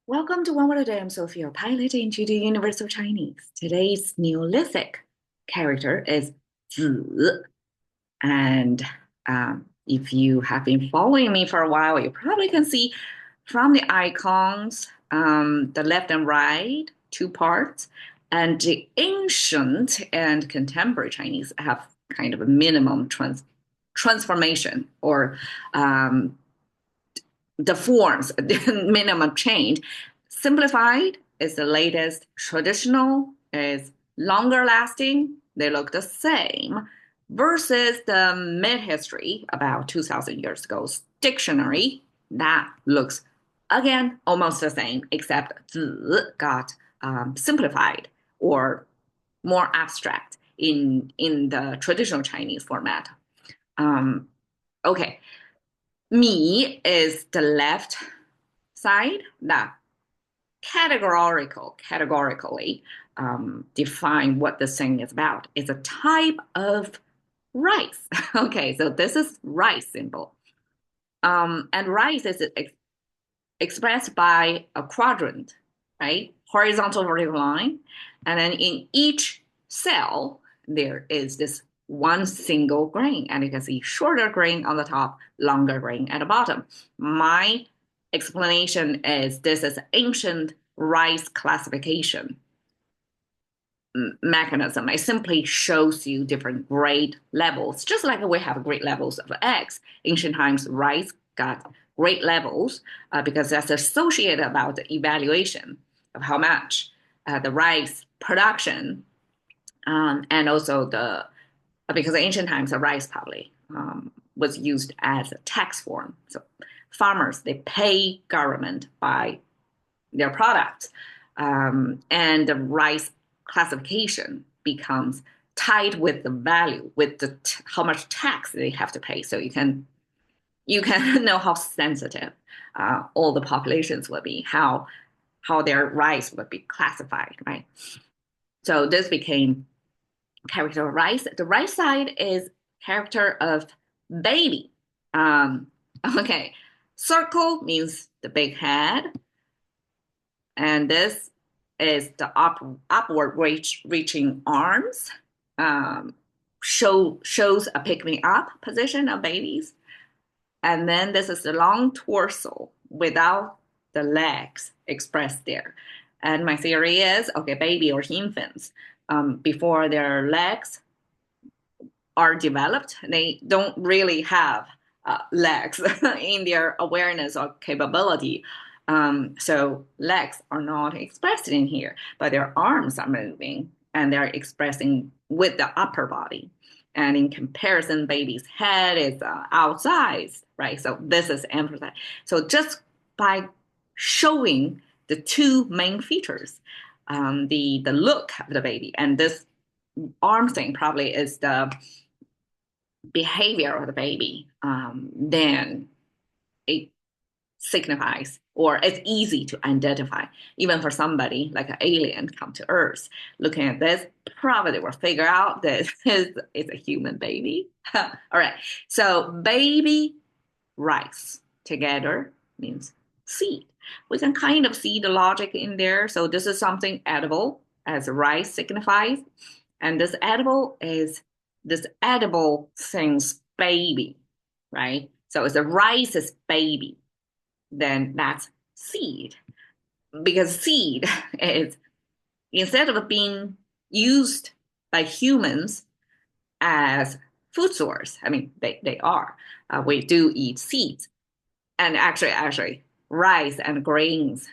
Welcome to One Word a Day. I'm Sophia, your pilot into the universe of Chinese. Today's Neolithic character is 子. And if you have been following me for a while, you probably can see from the icons, the left and right, two parts, and the ancient and contemporary Chinese have kind of a minimum transformation or the forms, the minimum change. Simplified is the latest, traditional is longer lasting, they look the same, versus the mid history, about 2000 years ago's dictionary, that looks again almost the same, except 子 got simplified or more abstract in the traditional Chinese format. Okay, me is the left side that categorically define what this thing is about. It's a type of rice. Okay, so this is rice symbol. And rice is expressed by a quadrant, right? Horizontal vertical line. And then in each cell, there is this one single grain. And you can see shorter grain on the top, longer grain at the bottom. My explanation is this is ancient rice classification mechanism. It simply shows you different grade levels, just like we have grade levels of eggs. Ancient times, rice got grade levels because that's associated about the evaluation of how much the rice production and also the because ancient times the rice probably was used as a tax form. So farmers they pay government by their products, and the rice classification becomes tied with the value, with the how much tax they have to pay. So you can know how sensitive all the populations will be, how their rice would be classified, right? So this became character of rice. The right side is character of baby. Okay, circle means the big head, and this is the upward reaching arms. Shows a pick me up position of babies. And then this is the long torso without the legs expressed there. And my theory is, okay, baby or infants, before their legs are developed, they don't really have legs in their awareness or capability. So legs are not expressed in here, but their arms are moving and they're expressing with the upper body. And in comparison, baby's head is outsized, right? So this is emphasized. So just by showing the two main features, the look of the baby and this arm thing probably is the behavior of the baby, then it signifies or it's easy to identify even for somebody like an alien come to earth looking at this probably will figure out that it's a human baby. All right, so baby rice together means seed. We can kind of see the logic in there. So this is something edible as rice signifies, and this edible thing's baby, right? So it's a rice's baby, then that's seed. Because seed is, instead of being used by humans as food source, I mean, they are. We do eat seeds. And actually, rice and grains,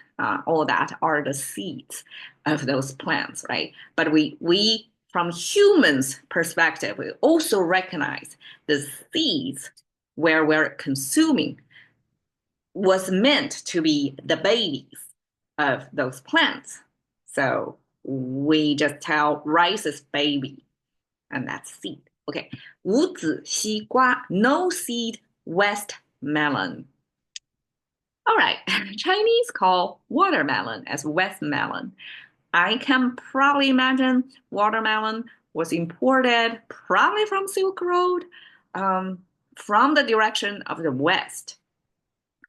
all that are the seeds of those plants, right? But we from humans' perspective, we also recognize the seeds where we're consuming was meant to be the babies of those plants. So we just tell rice is baby, and that's seed. Okay, 无籽西瓜, no seed West melon. All right, Chinese call watermelon as West melon. I can probably imagine watermelon was imported probably from Silk Road, from the direction of the West.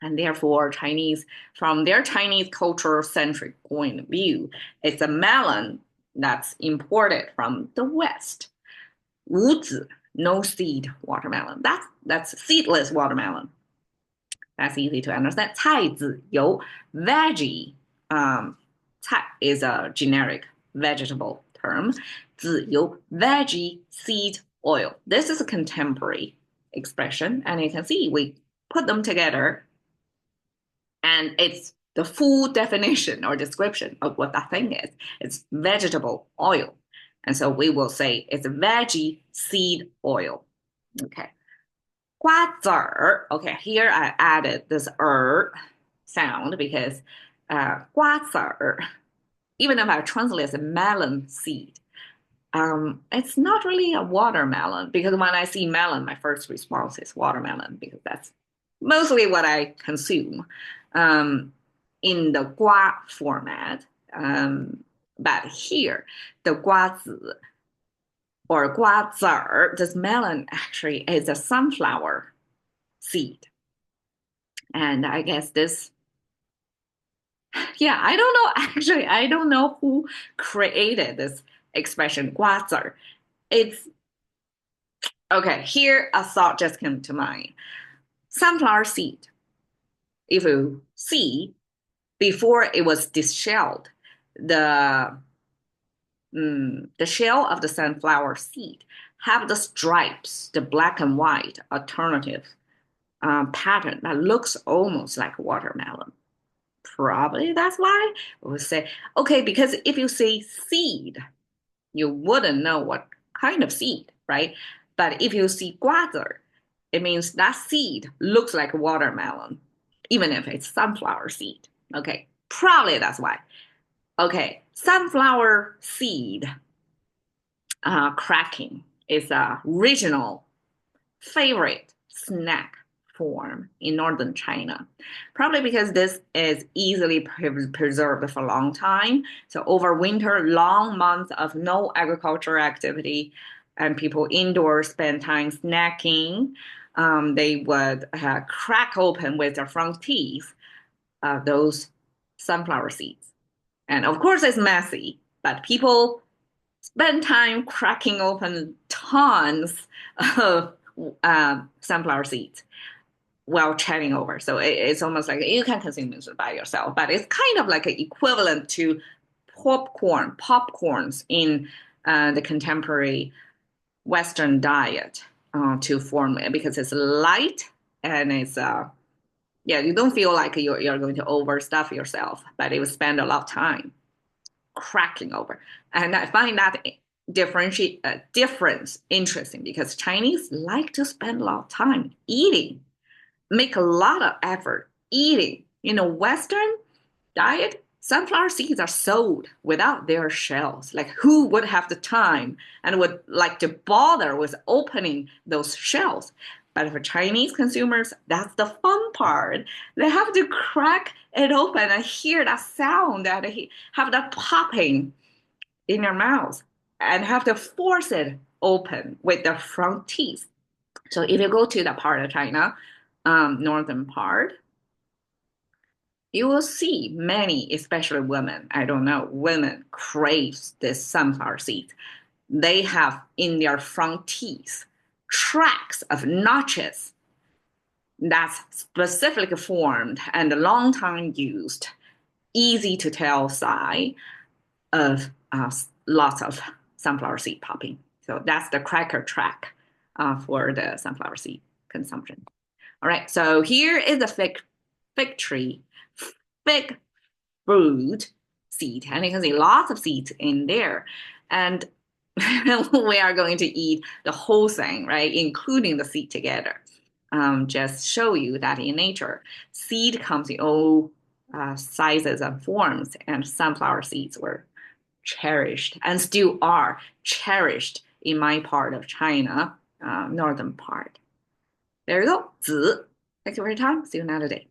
And therefore, from their Chinese culture-centric point of view, it's a melon that's imported from the West. 无籽, no seed watermelon. That's seedless watermelon. That's easy to understand. 菜籽油, veggie. Um, 菜 is a generic vegetable term. 籽油, veggie seed oil. This is a contemporary expression, and you can see we put them together, and it's the full definition or description of what that thing is. It's vegetable oil. And so we will say it's veggie seed oil. Okay. 瓜子儿. Okay, here I added this sound because 瓜子儿, even if I translate as melon seed, it's not really a watermelon because when I see melon, my first response is watermelon because that's mostly what I consume in the 瓜 format. But here, the 瓜子 or 瓜子儿, this melon actually is a sunflower seed. And I guess yeah, I don't know, actually, I don't know who created this expression, 瓜子儿. It's, okay, here a thought just came to mind. Sunflower seed, if you see, before it was disshelled, the shell of the sunflower seed have the stripes, the black and white alternative pattern that looks almost like watermelon. Probably that's why we would say, okay, because if you say seed, you wouldn't know what kind of seed, right? But if you see 瓜子儿, it means that seed looks like watermelon, even if it's sunflower seed. Okay, probably that's why. Okay, sunflower seed cracking is a regional favorite snack form in northern China. Probably because this is easily preserved for a long time. So over winter, long months of no agricultural activity, and people indoors spend time snacking, they would crack open with their front teeth those sunflower seeds. And of course, it's messy, but people spend time cracking open tons of sunflower seeds while chatting over. So it's almost like you can consume this by yourself, but it's kind of like an equivalent to popcorns in the contemporary Western diet to form it because it's light and it's yeah, you don't feel like you're going to overstuff yourself, but it will spend a lot of time cracking over. And I find that difference interesting because Chinese like to spend a lot of time eating, make a lot of effort eating. In a Western diet, sunflower seeds are sold without their shells. Like who would have the time and would like to bother with opening those shells? But for Chinese consumers, that's the fun part. They have to crack it open and hear that sound and have that popping in their mouth and have to force it open with their front teeth. So if you go to that part of China, northern part, you will see many, especially women, I don't know, women craves this sunflower seed. They have in their front teeth tracks of notches that's specifically formed and a long time used, easy to tell sign of lots of sunflower seed popping. So that's the cracker track for the sunflower seed consumption. All right, so here is the fig tree, fig fruit seed, and you can see lots of seeds in there. And we are going to eat the whole thing, right, including the seed together. Just show you that in nature, seed comes in all sizes and forms, and sunflower seeds were cherished and still are cherished in my part of China, northern part. There you go, 籽. Thank you for your time. See you another day.